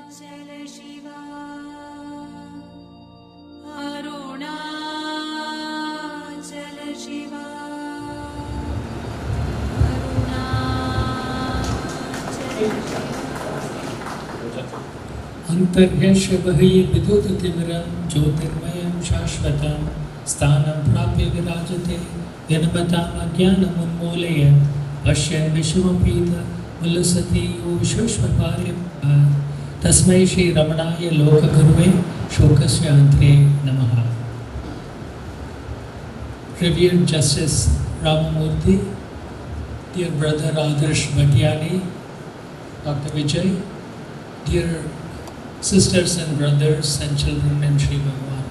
Arunachal Shiva, Arunachal Shiva, Arunachal Shiva. Antarhyasya bahi vidutativiram jyotirmayam shashvatam sthanam prapya virajate yanamatam ajnanam unmolaya pashyan vishwamapita mulasati vishwashvaparyam tasmai Shri Ramanaya Lokaguruve Shokasya Antre Namaha. Revered Justice Ramamurthy, dear brother Adarsh Bhatyani, Dr. Vijay, dear sisters and brothers and children in Sri Bhagavan.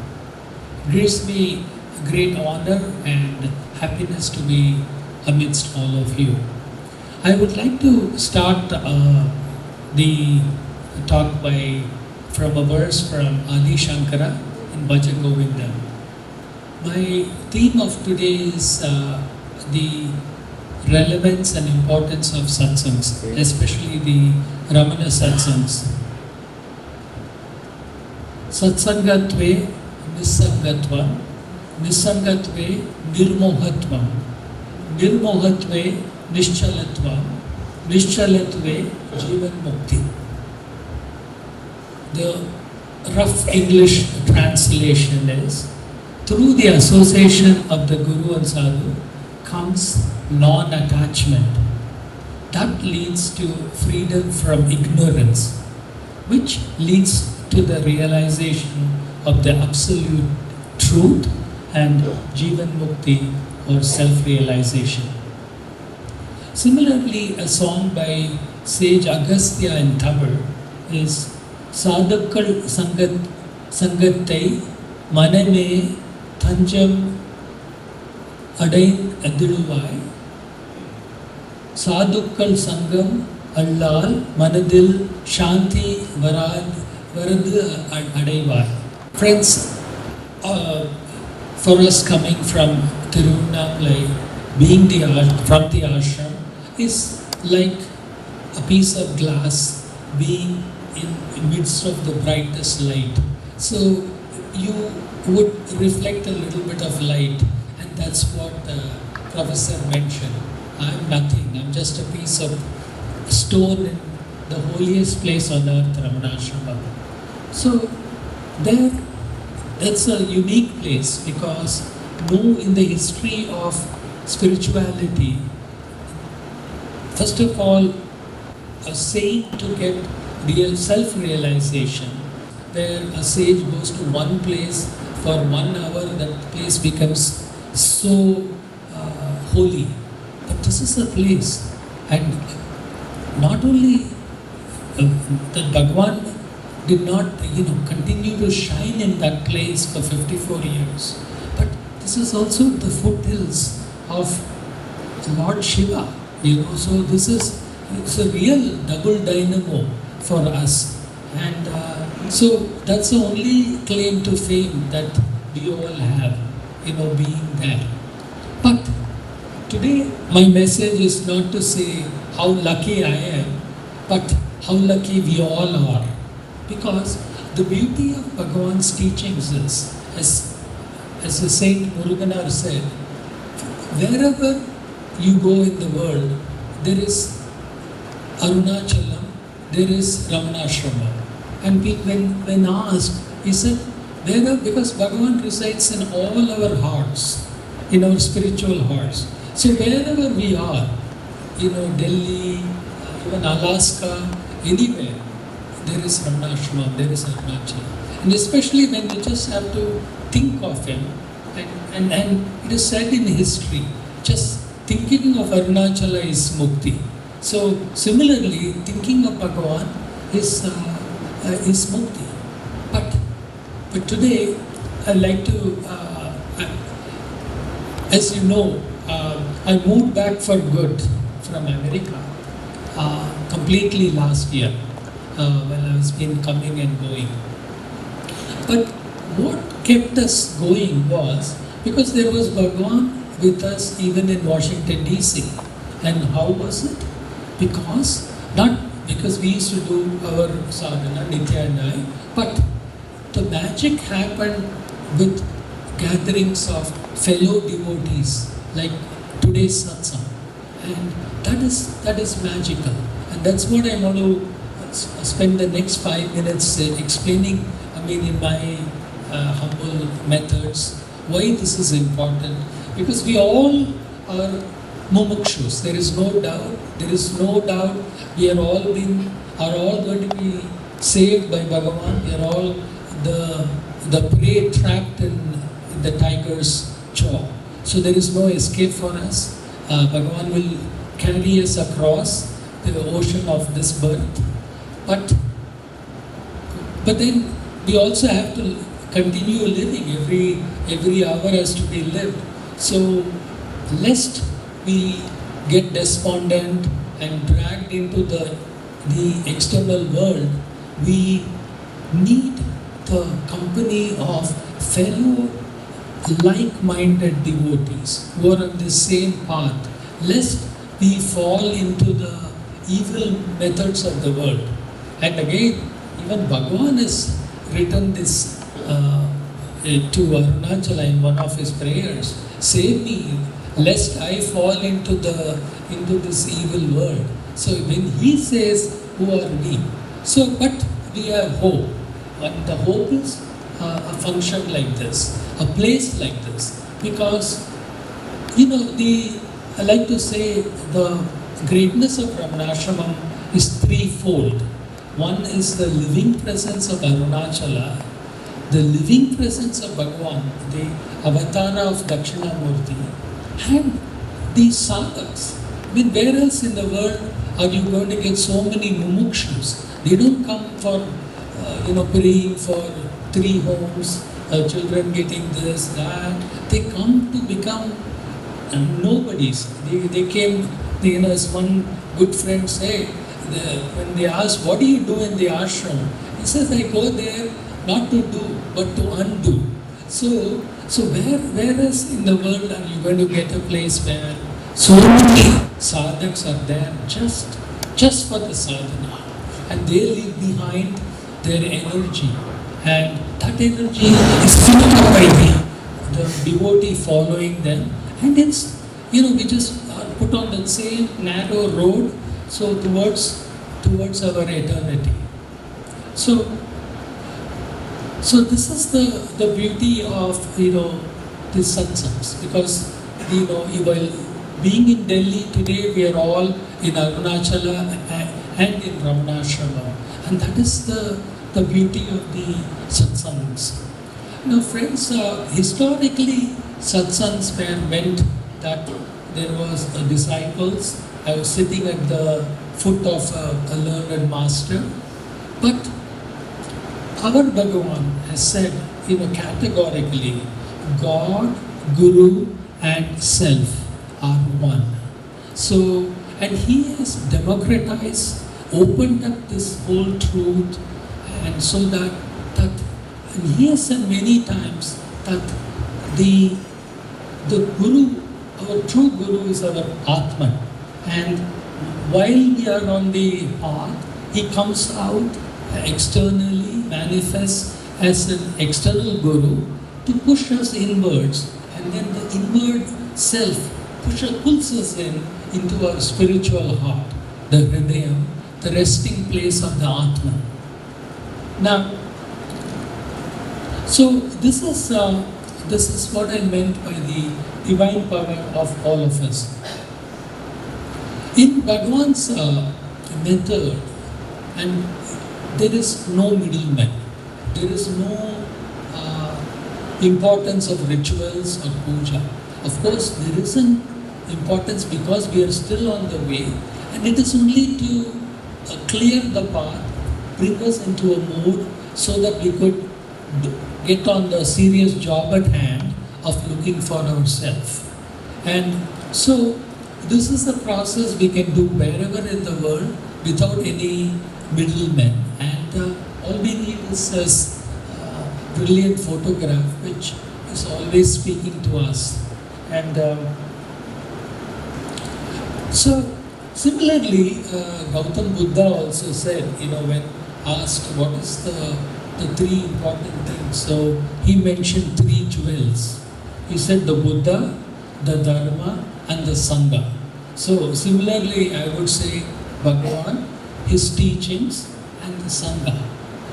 It gives me a great honor and happiness to be amidst all of you. I would like to start the talk from a verse from Adi Shankara in Bhajan Govinda. My theme of today is the relevance and importance of satsangs, especially the Ramana satsangs. Satsangatve nisangatvam, nisangatve nirmohatvam, nirmohatve nischalatvam, nischalatve jivan mukti. The rough English translation is, through the association of the Guru and Sadhu comes non-attachment. That leads to freedom from ignorance, which leads to the realization of the absolute truth and Jivan Mukti or self-realization. Similarly, a song by sage Agastya in Tamil is Sadhukkal Sangattai Maname Thanjam Adain Adiluvai Sadhukkal Sangam Allal Manadil Shanti Varadu Adaivai. Friends, for us coming from Tirunnamalai, being from the ashram is like a piece of glass being in the midst of the brightest light. So you would reflect a little bit of light, and that's what the professor mentioned. I'm nothing, I'm just a piece of stone in the holiest place on earth, Ramanashramam. So that's a unique place, because in the history of spirituality, first of all, a saint to get real self-realization, where a sage goes to one place for 1 hour, that place becomes so holy. But this is a place, and not only that Bhagavan did not continue to shine in that place for 54 years, but this is also the foothills of Lord Shiva. So it's a real double dynamo for us, and so that's the only claim to fame that we all have, being there. But today my message is not to say how lucky I am, but how lucky we all are, because the beauty of Bhagavan's teachings is, as the Saint Muruganar said, wherever you go in the world, there is Arunachalam, there is Ramanashramam. And when asked, he said, because Bhagavan resides in all our hearts, in our spiritual hearts. So wherever we are, Delhi, even Alaska, anywhere, there is Ramanashramam, there is Arunachalam. And especially when we just have to think of him, and it is said in history, just thinking of Arunachala is mukti. So similarly, thinking of Bhagavan is mukti. But today, I'd like to, as you know, I moved back for good from America completely last year, while I was been coming and going. But what kept us going was because there was Bhagavan with us even in Washington DC. And how was it? Because because we used to do our sadhana, Nitya and I, but the magic happened with gatherings of fellow devotees, like today's satsang. And that is magical. And that's what I want to spend the next 5 minutes explaining, in my humble methods, why this is important. Because we all are mumukshus. There is no doubt. We are all going to be saved by Bhagavan. We are all the prey trapped in the tiger's jaw. So there is no escape for us. Bhagavan will carry us across the ocean of this birth. But then we also have to continue living. Every hour has to be lived. So lest we get despondent and dragged into the external world, we need the company of fellow like-minded devotees who are on the same path, lest we fall into the evil methods of the world. And again, even Bhagavan has written this to Arunachala in one of his prayers: "Save me, lest I fall into this evil world." So when he says, "Who are we?" So, but we have hope, and the hope is a function like this, a place like this, because I like to say the greatness of Ramanashramam is threefold. One is the living presence of Arunachala, the living presence of Bhagavan, the avatara of Dakshinamurti, and these sadhaks. Where else in the world are you going to get so many mumukshus? They don't come for, praying for 3 homes, children getting this, that. They come to become nobodies. They came, as one good friend said, when they asked, "What do you do in the ashram?" He says, "I go there not to do, but to undo." So where else in the world are you going to get a place where so many sadhaks are there just for the sadhana, and they leave behind their energy, and that energy is filled up by the devotee following them, and it's we just are put on the same narrow road, so towards our eternity. So this is the beauty of these satsangs, because while being in Delhi today, we are all in Arunachala and in Ramanashramam, and that is the beauty of the satsangs. Now, friends, historically satsangs were meant that there was disciples. I was sitting at the foot of a learned master, but our Bhagavan has said, categorically, God, Guru, and Self are one. So, and he has democratized, opened up this whole truth, and so that and he has said many times that the Guru, our true Guru, is our Atman, and while we are on the path, he comes out externally, manifests as an external Guru to push us inwards, and then the inward self pulls us into our spiritual heart, the Hridayam, the resting place of the Atman. Now, so this is what I meant by the divine power of all of us. In Bhagavan's method, and there is no middleman, there is no importance of rituals or puja. Of course, there is an importance because we are still on the way, and it is only to clear the path, bring us into a mood so that we could get on the serious job at hand of looking for ourselves. And so, this is a process we can do wherever in the world without any middlemen. And all we need is this brilliant photograph which is always speaking to us. And so Similarly, Gautam Buddha also said, when asked what is the three important things, so he mentioned three jewels. He said the Buddha, the Dharma, and the Sangha. So similarly, I would say Bhagavan, his teachings, and the Sangha.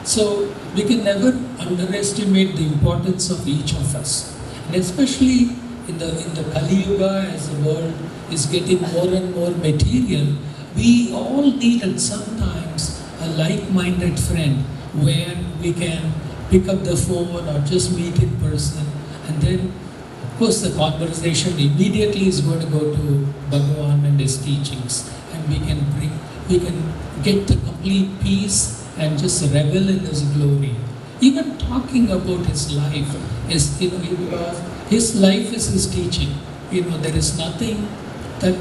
So we can never underestimate the importance of each of us, and especially in the Kali Yuga, as the world is getting more and more material, we all need at sometimes a like-minded friend where we can pick up the phone or just meet in person, and then of course the conversation immediately is going to go to Bhagavan and his teachings, and we can get the complete peace and just revel in his glory. Even talking about his life is, because his life is his teaching. There is nothing that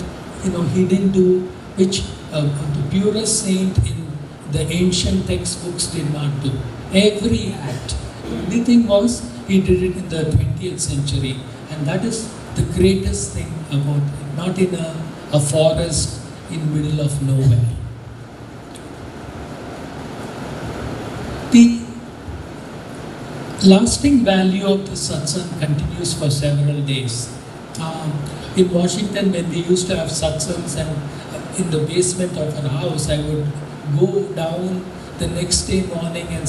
he didn't do which the purest saint in the ancient textbooks did not do. Every act. The only thing was he did it in the 20th century, and that is the greatest thing about it. Not in a forest in middle of nowhere. The lasting value of the satsang continues for several days. In Washington, when we used to have satsangs, and in the basement of our house, I would go down the next day morning and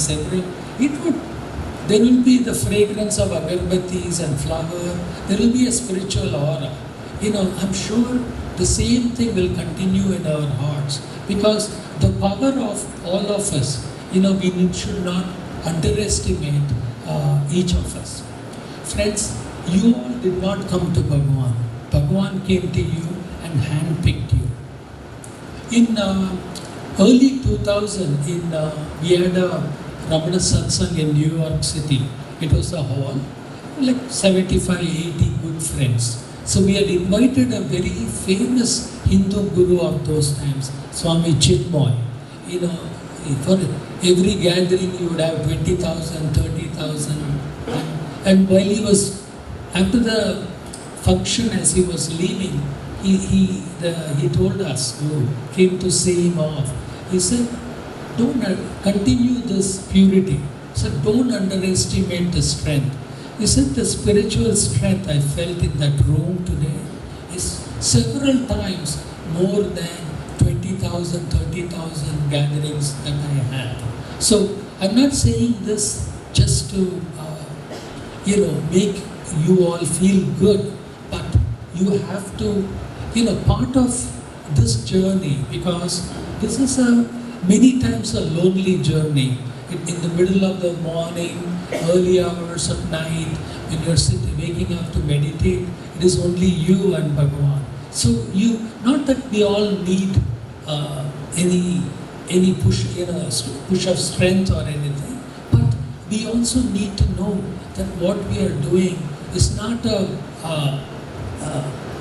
there will be the fragrance of agarbattis and flower. There will be a spiritual aura. I'm sure the same thing will continue in our hearts, because the power of all of us, we should not underestimate each of us. Friends, you all did not come to Bhagavan. Bhagavan came to you and handpicked you. In early 2000, we had a Ramana satsang in New York City. It was a hall, like 75, 80 good friends. So we had invited a very famous Hindu guru of those times, Swami Chinmoy. For every gathering you would have 20,000, 30,000. And while he was, after the function, as he was leaving, he told us, who came to see him off, he said, don't continue this purity. He said, don't underestimate the strength. He said, the spiritual strength I felt in that room today is several times more than 20,000, 30,000 gatherings that I had. So I'm not saying this just to, make you all feel good, but you have to, part of this journey, because this is many times a lonely journey. In the middle of the morning, early hours of night, when you're waking up to meditate, it is only you and Bhagavan. So not that we all need any push, push of strength or anything, but we also need to know that what we are doing is not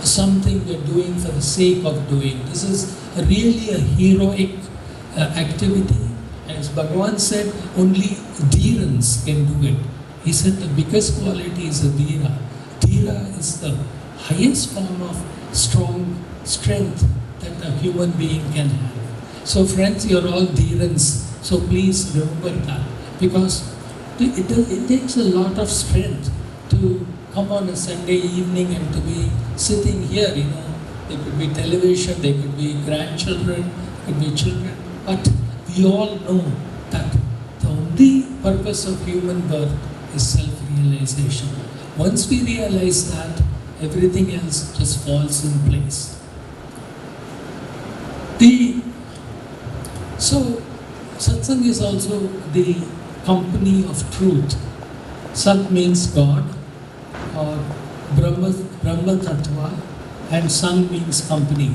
something we are doing for the sake of doing. This is really a heroic activity. As Bhagavan said, only dheerans can do it. He said the biggest quality is a dhira. Dhira is the highest form of strong strength that a human being can have. So friends, you're all dheerans. So please remember that. Because it takes a lot of strength to come on a Sunday evening and to be sitting here, There could be television, there could be grandchildren, there could be children. But we all know that the only purpose of human birth is self-realization. Once we realize that, everything else just falls in place. So, satsang is also the company of truth. Sat means God, or Brahma Tattva, and Sang means company.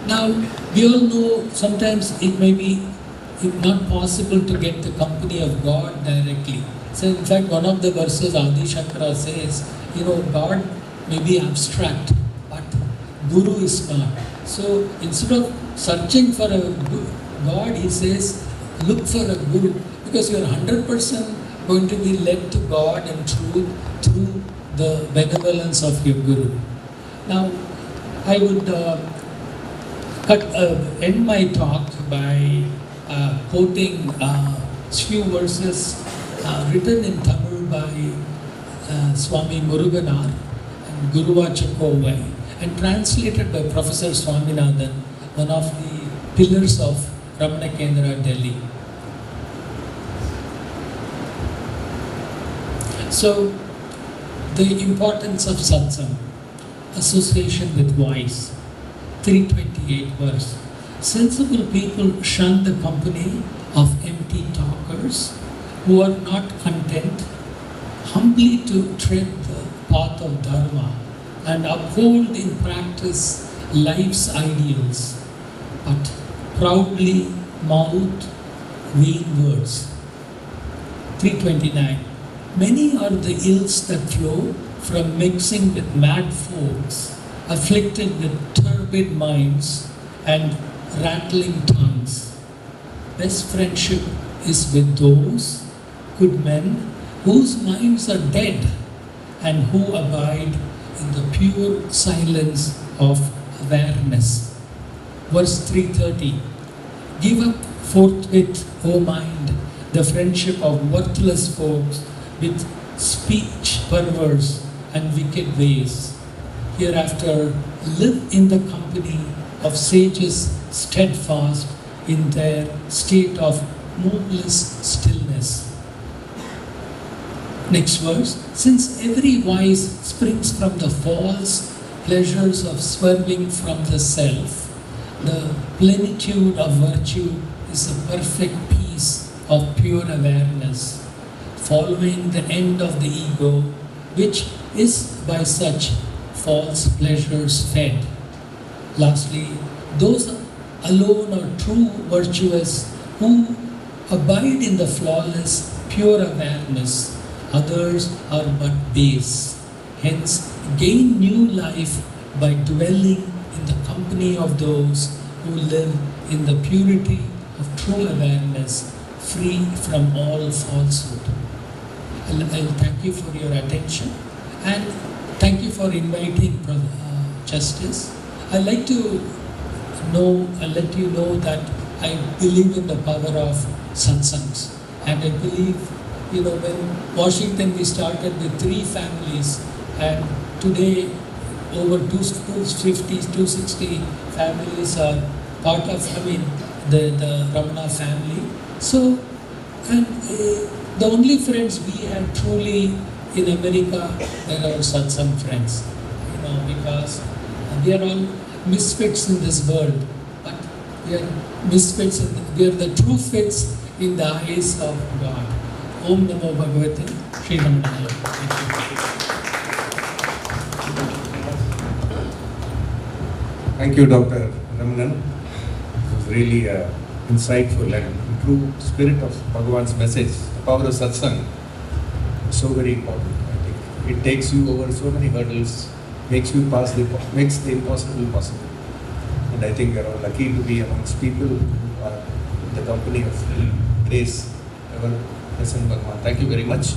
Now, we all know sometimes it may be not possible to get the company of God directly. So, in fact, one of the verses Adi Shankara says, God may be abstract, but Guru is not. So, instead of searching for a God, he says, look for a Guru, because you are 100% going to be led to God and truth through the benevolence of your Guru. Now, I would End my talk by quoting few verses written in Tamil by Swami Muruganar and Guruvachakovai and translated by Professor Swaminathan, one of the pillars of Ramana Kendra Delhi. So, the importance of satsang, association with wise. 328 verse. Sensible people shun the company of empty talkers who are not content humbly to tread the path of dharma and uphold in practice life's ideals, but proudly mouth vain words. 329. Many are the ills that flow from mixing with mad folks, afflicted with turbid minds and rattling tongues. Best friendship is with those good men whose minds are dead and who abide in the pure silence of awareness. Verse 330. Give up forthwith, O mind, the friendship of worthless folks with speech perverse and wicked ways. Hereafter, live in the company of sages steadfast in their state of moveless stillness. Next verse. Since every vice springs from the false pleasures of swerving from the self, the plenitude of virtue is a perfect peace of pure awareness, following the end of the ego, which is by such false pleasures fed. Lastly, those alone are true virtuous who abide in the flawless pure awareness. Others are but base. Hence, gain new life by dwelling in the company of those who live in the purity of true awareness, free from all falsehood. I'll thank you for your attention and thank you for inviting Justice. I'd like to let you know that I believe in the power of satsangs, and I believe, when Washington we started with 3 families, and today over 250, 260 families are part of, the Ramana family. So, and the only friends we have truly in America are our satsang friends, because we are all misfits in this world, but we are misfits, we are the true fits in the eyes of God. Om Namo Bhagavate Sri Ramanaya. Thank you, Dr. Ramanan. It was really insightful and true spirit of Bhagavan's message, the power of satsang. So very important. I think it takes you over so many hurdles, makes the impossible possible. And I think we are all lucky to be amongst people who are in the company of grace, ever present Bhagavan. Thank you very much.